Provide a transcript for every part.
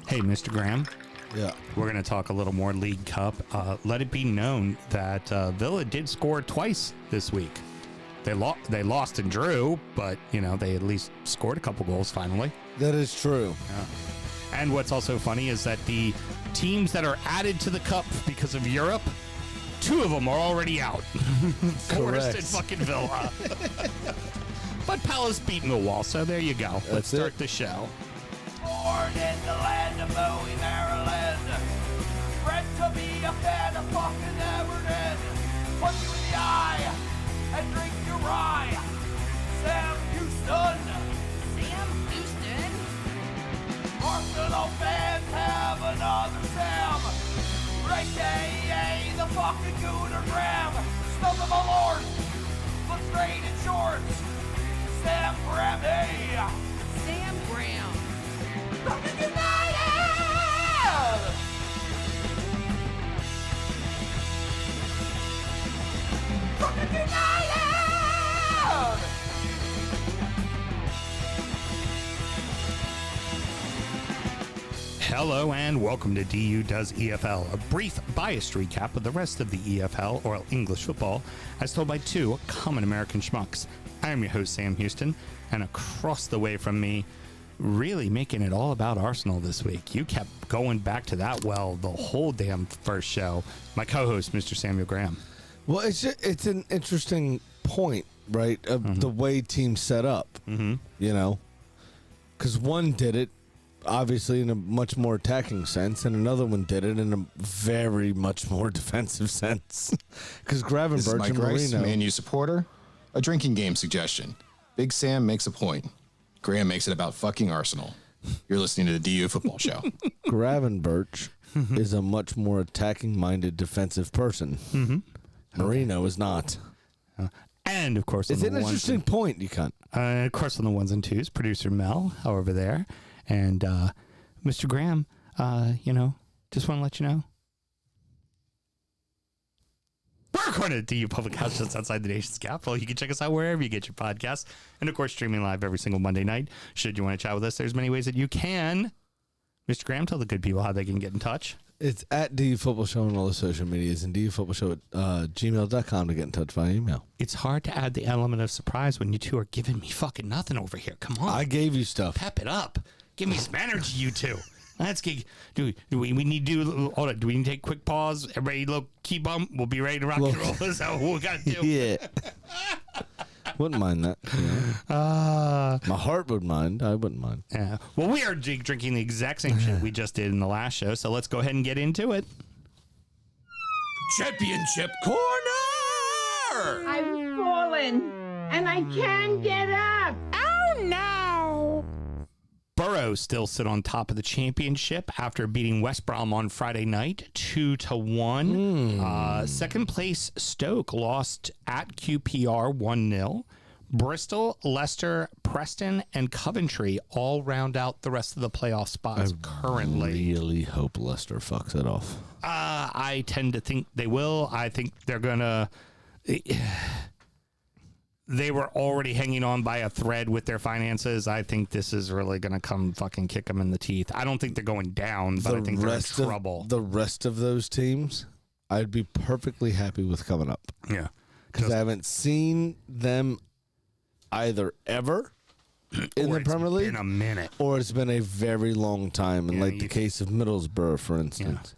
Hey, Mr. Graham. Yeah. We're going to talk a little more League Cup. Let it be known that Villa did score twice this week. They lost and drew, but, they at least scored a couple goals finally. That is true. Yeah. And what's also funny is that the teams that are added to the Cup because of Europe, 2 of them are already out. Forest and fucking Villa. But Palace beat Millwall, so there you go. Let's start the show. Born in the land of Bowie, Maryland. Bred to be a fan of fucking Everton. Punch you in the eye and drink your rye. Sam Houston. Sam Houston? Arsenal fans have another Sam. AKA the fucking Gooner Graham. Stump of a lord. Look straight in shorts. Sam Graham, hey. Sam Graham. Fucking United! Fucking United! Hello and welcome to DU Does EFL, a brief biased recap of the rest of the EFL, or English football, as told by 2 common American schmucks. I am your host, Sam Houston, and across the way from me, really making it all about Arsenal this week. You kept going back to that the whole damn first show. My co-host, Mr. Samuel Graham. Well, it's an interesting point, right, of the way teams set up, because one did it, obviously, in a much more attacking sense, and another one did it in a very much more defensive sense. Because Gravenberch and Marino... Man U supporter. A drinking game suggestion. Big Sam makes a point. Graham makes it about fucking Arsenal. You're listening to the DU Football Show. Gravenberch is a much more attacking-minded defensive person. Marino is not. And, of course, it's an interesting point, you cunt. Of course, on the ones and twos, producer Mel over there. And Mr. Graham, just want to let you know. We're recording at DU Public House just outside the nation's capital. You can check us out wherever you get your podcasts. And, of course, streaming live every single Monday night. Should you want to chat with us, there's many ways that you can. Mr. Graham, tell the good people how they can get in touch. It's at DU Football Show on all the social medias and DUFootballShow at gmail.com to get in touch via email. It's hard to add the element of surprise when you two are giving me fucking nothing over here. Come on. I gave you stuff. Pep it up. Give me some energy, you two. Let's get. Do we need to do? Hold on. Do we need to take a quick pause? Everybody, look, keep on. We'll be ready to rock and roll. Is that what we got to do? Yeah. Wouldn't mind that. My heart would mind. I wouldn't mind. Yeah. Well, we are drinking the exact same shit we just did in the last show, so let's go ahead and get into it. Championship Corner! I've fallen, and I can't get up. Oh, no. Boro still sit on top of the championship after beating West Brom on Friday night 2-1. Second place Stoke lost at QPR 1-0. Bristol, Leicester, Preston, and Coventry all round out the rest of the playoff spots currently. I really hope Leicester fucks it off. I tend to think they will. I think they're going to... They were already hanging on by a thread with their finances. I think this is really going to come fucking kick them in the teeth. I don't think they're going down, but I think they're in trouble. The rest of those teams, I'd be perfectly happy with coming up. Yeah. Because I haven't seen them either ever in the Premier League. It's been a minute. Or it's been a very long time, in the case of Middlesbrough, for instance. Yeah.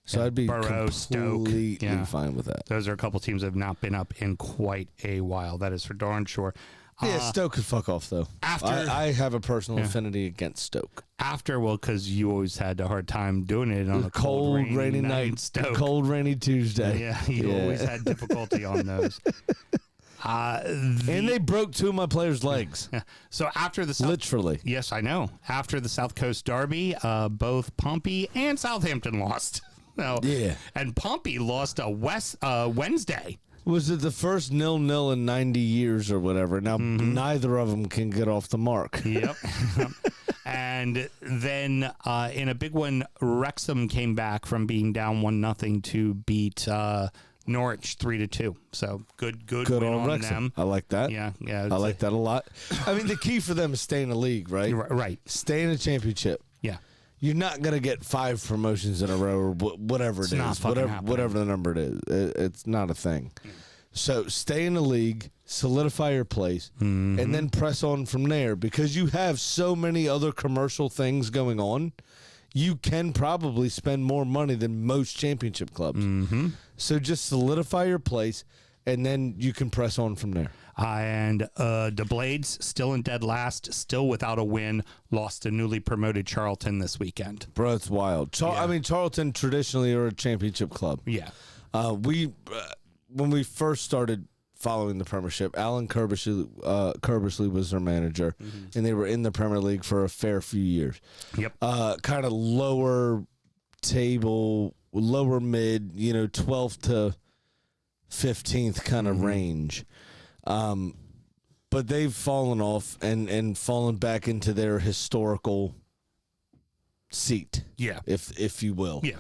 So I'd be Boro, completely Stoke, fine with that. Those are a couple teams that have not been up in quite a while. That is for darn sure. Yeah, Stoke could fuck off, though. I have a personal affinity against Stoke. Because you always had a hard time doing it on a cold rainy night in Stoke. Cold, rainy Tuesday. Yeah, you always had difficulty on those. And they broke 2 of my players' legs. So after the literally. Yes, I know. After the South Coast Derby, both Pompey and Southampton lost. And Pompey lost Wednesday. Was it the first 0-0 in 90 years or whatever? Now, neither of them can get off the mark. Yep. And then in a big one, Wrexham came back from being down 1-0 to beat Norwich 3-2. So good win on on Wrexham. them. I like that. Yeah. I like that a lot. I mean, the key for them is staying in the league, right? Right. Stay in the championship. Yeah. you're not going to get 5 promotions in a row or whatever it not is. fucking happening. Whatever the number it is. It's not a thing. So stay in the league, solidify your place, and then press on from there because you have so many other commercial things going on. You can probably spend more money than most championship clubs. So just solidify your place, and then you can press on from there. And the Blades still in dead last, still without a win, lost to newly promoted Charlton this weekend. Bro, it's wild. I mean, Charlton traditionally are a championship club. Yeah. When we first started following the Premiership, Alan Kerbersley was their manager, and they were in the Premier League for a fair few years. Yep. Kind of lower table, lower mid, 12th to 15th kind of range. But they've fallen off and fallen back into their historical seat. Yeah. If you will. Yeah.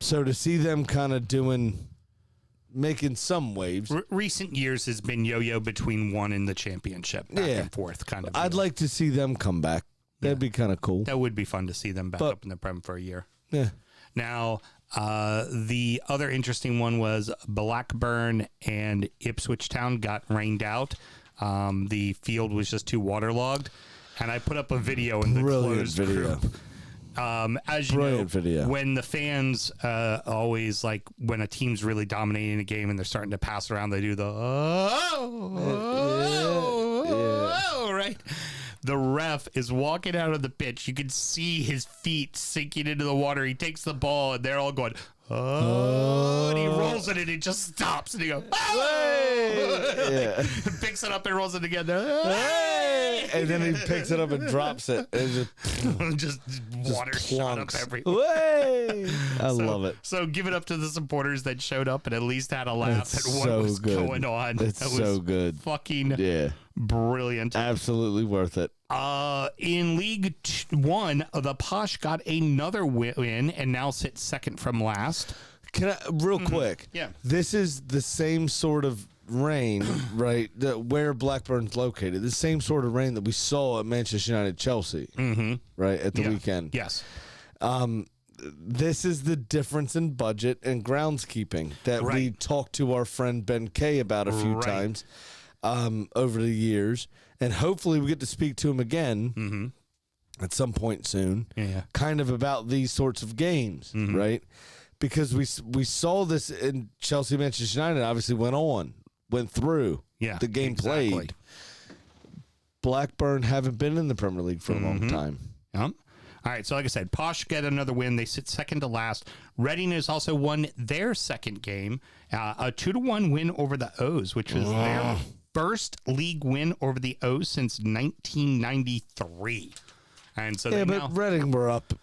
So to see them kind of making some waves. Recent years has been yo-yo between one and the championship, back and forth kind of. I'd like to see them come back. That'd be kind of cool. That would be fun to see them back up in the Prem for a year. Yeah. Now, the other interesting one was Blackburn and Ipswich Town got rained out. The field was just too waterlogged, and I put up a video in the closed group. As you know, video. When the fans always like when a team's really dominating a game and they're starting to pass around, they do the right. The ref is walking out of the pitch. You can see his feet sinking into the water. He takes the ball and they're all going, and he rolls it and it just stops and he goes, picks it up and rolls it together. And then he picks it up and drops it. And just water shot up everywhere. I love it. So give it up to the supporters that showed up and at least had a laugh at what was going on. It's that so was good. Fucking brilliant. Absolutely worth it. In League One, the Posh got another win and now sits second from last. Can I, real quick? Yeah. This is the same sort of rain, right? Where Blackburn's located. The same sort of rain that we saw at Manchester United Chelsea, right, at the weekend. Yes. This is the difference in budget and groundskeeping that we talked to our friend Ben Kay about a few times over the years. And hopefully we get to speak to him again at some point soon, kind of about these sorts of games, right? Because we saw this in Chelsea, Manchester United, obviously went through the game played. Blackburn haven't been in the Premier League for a long time. All right, so like I said, Posh get another win. They sit second to last. Reading has also won their second game, a 2-1 win over the O's, which was their first league win over the O's since 1993. And so Reading were up.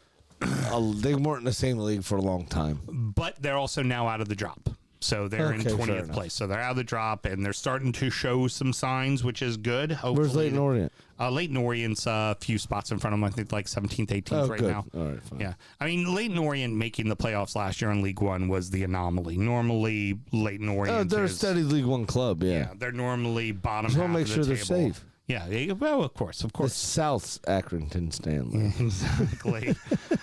They weren't in the same league for a long time. But they're also now out of the drop. So they're in 20th place. So they're out of the drop, and they're starting to show some signs, which is good. Hopefully, where's Leyton Orient? Leyton Orient's a few spots in front of them. I think like 17th, 18th now. All right, fine. Yeah. I mean, Leyton Orient making the playoffs last year in League One was the anomaly. Normally, Leyton Orient they're a steady League One club, yeah. They're normally bottom Just half want to make sure the they're table. safe. Yeah, well, of course. The South's Accrington Stanley. Exactly.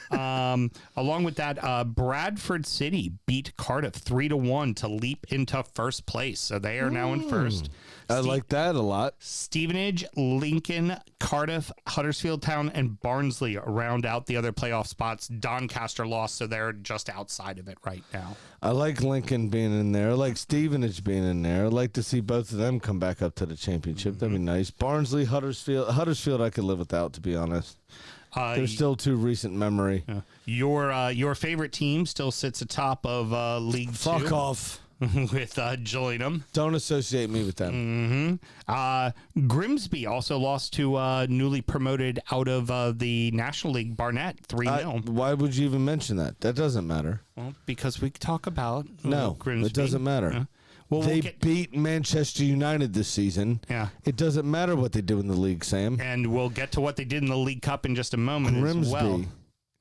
Along with that, Bradford City beat Cardiff 3-1 to leap into first place. So they are now in first. I like that a lot. Stevenage, Lincoln, Cardiff, Huddersfield Town, and Barnsley round out the other playoff spots. Doncaster lost, so they're just outside of it right now. I like Lincoln being in there. I like Stevenage being in there. I'd like to see both of them come back up to the championship. That'd be nice. Barnsley, Huddersfield I could live without, to be honest. They're still too recent memory. Your favorite team still sits atop of League Two. Fuck off. With Gillingham. Don't associate me with them. Grimsby also lost to newly promoted out of the National League Barnet 3-0. Why would you even mention that? That doesn't matter. Well, because we talk about Grimsby. It doesn't matter. Well, they beat Manchester United this season. Yeah. It doesn't matter what they do in the league, Sam. And we'll get to what they did in the League Cup in just a moment Grimsby as well.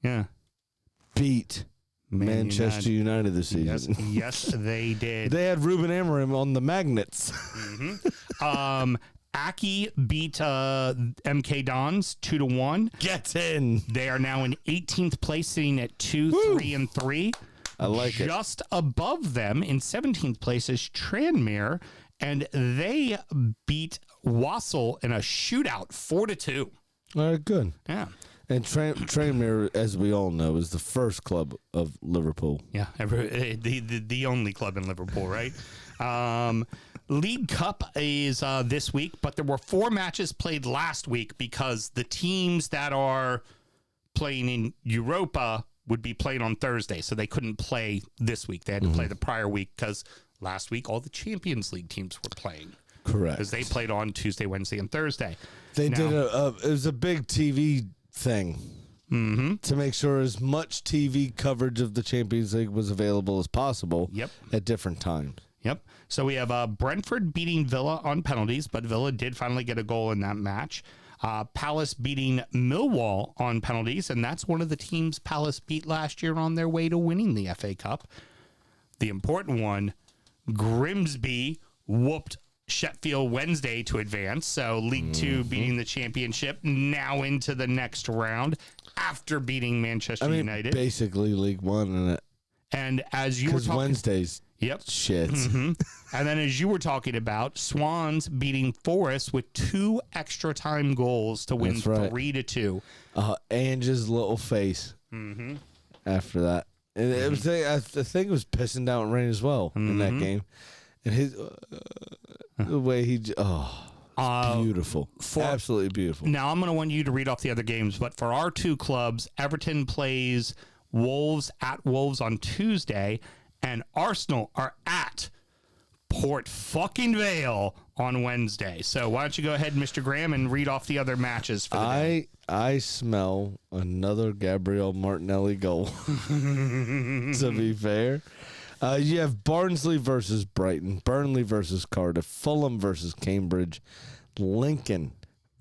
Yeah. Beat Manchester United this season. Yes, they did. They had Ruben Amorim on the Magnets. Aki beat MK Dons 2-1. Get in. They are now in 18th place, sitting at 2-3-3. I like it. Just above them in 17th place is Tranmere, and they beat Wassel in a shootout 4-2. All right, good. Yeah. And Tranmere, as we all know, is the first club of Liverpool. Yeah, the only club in Liverpool, right? League Cup is this week, but there were 4 matches played last week because the teams that are playing in Europa would be played on Thursday, so they couldn't play this week. They had to play the prior week because last week all the Champions League teams were playing. Correct. Because they played on Tuesday, Wednesday, and Thursday. They did it was a big TV thing to make sure as much TV coverage of the Champions League was available as possible at different times. Yep. So we have Brentford beating Villa on penalties, but Villa did finally get a goal in that match. Palace beating Millwall on penalties, and that's one of the teams Palace beat last year on their way to winning the FA Cup. The important one, Grimsby whooped Sheffield Wednesday to advance. So League Two beating the Championship, now into the next round after beating Manchester United. Basically League One, isn't it? And as you were talking, Wednesdays, shit. And then as you were talking about, Swans beating Forest with 2 extra time goals to win 3-2. Ange's little face after that. And it was, I think it was pissing down rain as well in that game. And his the way he beautiful, absolutely beautiful. Now I'm going to want you to read off the other games, but for our 2 clubs, Everton plays Wolves at Wolves on Tuesday, and Arsenal are at Port fucking Vale on Wednesday. So why don't you go ahead, Mr. Graham, and read off the other matches for the day. I smell another Gabriel Martinelli goal. To be fair. You have Barnsley versus Brighton, Burnley versus Cardiff, Fulham versus Cambridge, Lincoln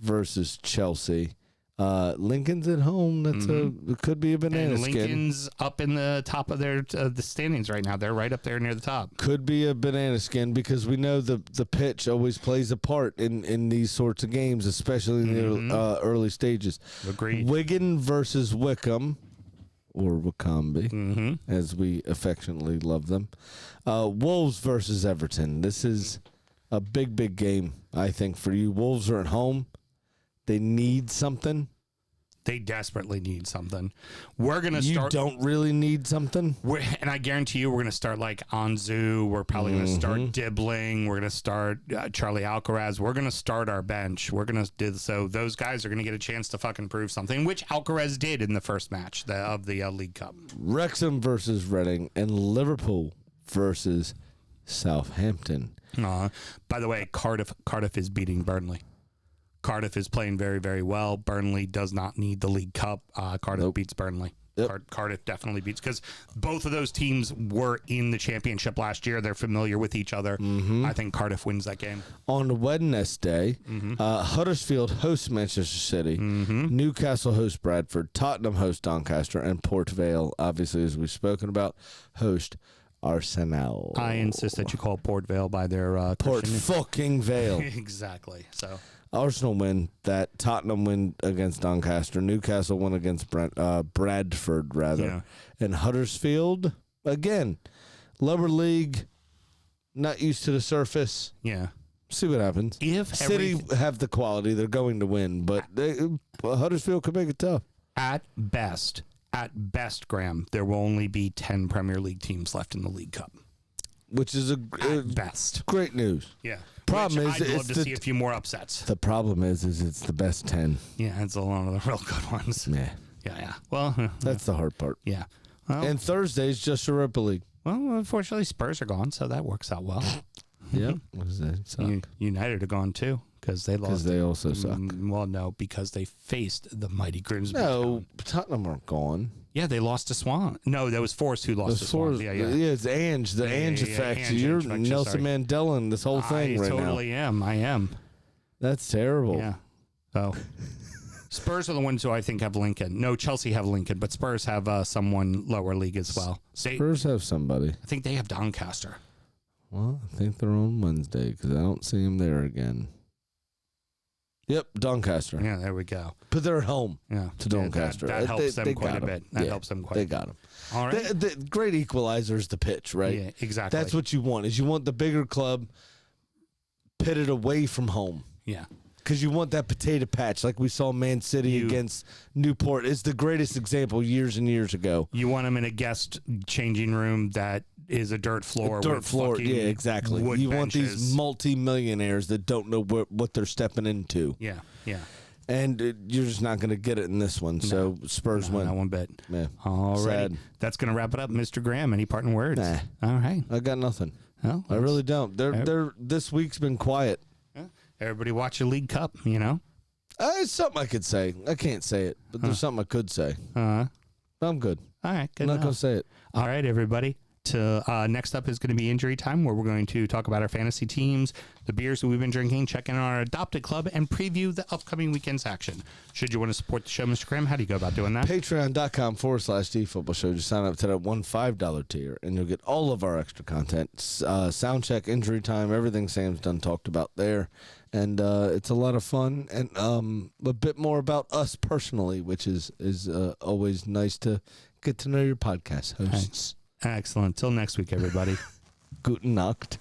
versus Chelsea. Lincoln's at home. It could be a banana skin. Lincoln's up in the top of their the standings right now. They're right up there near the top. Could be a banana skin because we know the pitch always plays a part in these sorts of games, especially in the early stages. Agreed. Wigan versus Wickham. Or Wycombe, as we affectionately love them. Wolves versus Everton. This is a big, big game, I think, for you. Wolves are at home. They need something. They desperately need something. We're going to start. You don't really need something? And I guarantee you we're going to start like Anzu. We're probably going to start Dibbling. We're going to start Charlie Alcaraz. We're going to start our bench. We're going to do so. Those guys are going to get a chance to fucking prove something, which Alcaraz did in the first match of the League Cup. Wrexham versus Reading and Liverpool versus Southampton. By the way, Cardiff is beating Burnley. Cardiff is playing very, very well. Burnley does not need the League Cup. Cardiff beats Burnley. Cardiff definitely beats, because both of those teams were in the championship last year. They're familiar with each other. I think Cardiff wins that game. On Wednesday, Huddersfield hosts Manchester City. Newcastle hosts Bradford. Tottenham hosts Doncaster. And Port Vale, obviously, as we've spoken about, host Arsenal. I insist that you call Port Vale by their Port fucking Vale. Exactly. So Arsenal win that. Tottenham win against Doncaster. Newcastle win against Bradford, rather. Yeah. And Huddersfield, again, lower league, not used to the surface. Yeah. See what happens. If City have the quality, they're going to win, but Huddersfield could make it tough. At best, Graham, there will only be 10 Premier League teams left in the League Cup. Which is at best great news. Yeah. Problem I'd is, love to see a few more upsets. The problem is it's the best 10. Yeah, it's a lot of the real good ones. Yeah. Well, that's the hard part. Yeah. Well, and Thursday's just Europa League. Well, unfortunately, Spurs are gone, so that works out well. Yep. United are gone too because they lost. Because they also suck. Well, no, because they faced the mighty Grimsby. No, Tottenham aren't gone. Yeah, they lost to Swan. No, that was Forrest who lost to Swan. Yeah, it's Ange, the Ange effect. You're Nelson Mandela in this whole thing right now. I totally am. I am. That's terrible. Yeah. So Spurs are the ones who I think have Lincoln. No, Chelsea have Lincoln, but Spurs have someone lower league as well. Spurs have somebody. I think they have Doncaster. Well, I think they're on Wednesday because I don't see them there again. Yep, Doncaster. Yeah, there we go. But they're at home to Doncaster. That helps them quite a bit. That Yeah, helps them quite They a bit. got them. All right. The great equalizer is the pitch, right? Yeah, exactly. That's what you want, is you want the bigger club pitted away from home. Yeah. Because you want that potato patch like we saw Man City against Newport. It's the greatest example years and years ago. You want them in a guest changing room that is a dirt floor. Dirt floor, yeah, exactly. Wood You want benches. these multi-millionaires that don't know what they're stepping into. Yeah, yeah. And you're just not going to get it in this one. So Spurs win. Not one bit. Yeah. All right. Sad. That's going to wrap it up. Mr. Graham, any parting words? Nah. All right. I got nothing. Well, I really don't. This week's been quiet. Everybody watch the League Cup, you know? It's something I could say. I can't say it, but there's something I could say. I'm good. All right. Good I'm not enough. going to say it. All right, everybody. Next up is going to be injury time, where we're going to talk about our fantasy teams, the beers that we've been drinking, check in on our adopted club, and preview the upcoming weekend's action. Should you want to support the show, Mr. Graham, how do you go about doing that? Patreon.com/DFootball Show. Just sign up to that $5 tier, and you'll get all of our extra content. Sound check, injury time, everything Sam's done talked about there. And it's a lot of fun, and a bit more about us personally, which is always nice to get to know your podcast hosts. Excellent. Till next week, everybody. Guten Nacht.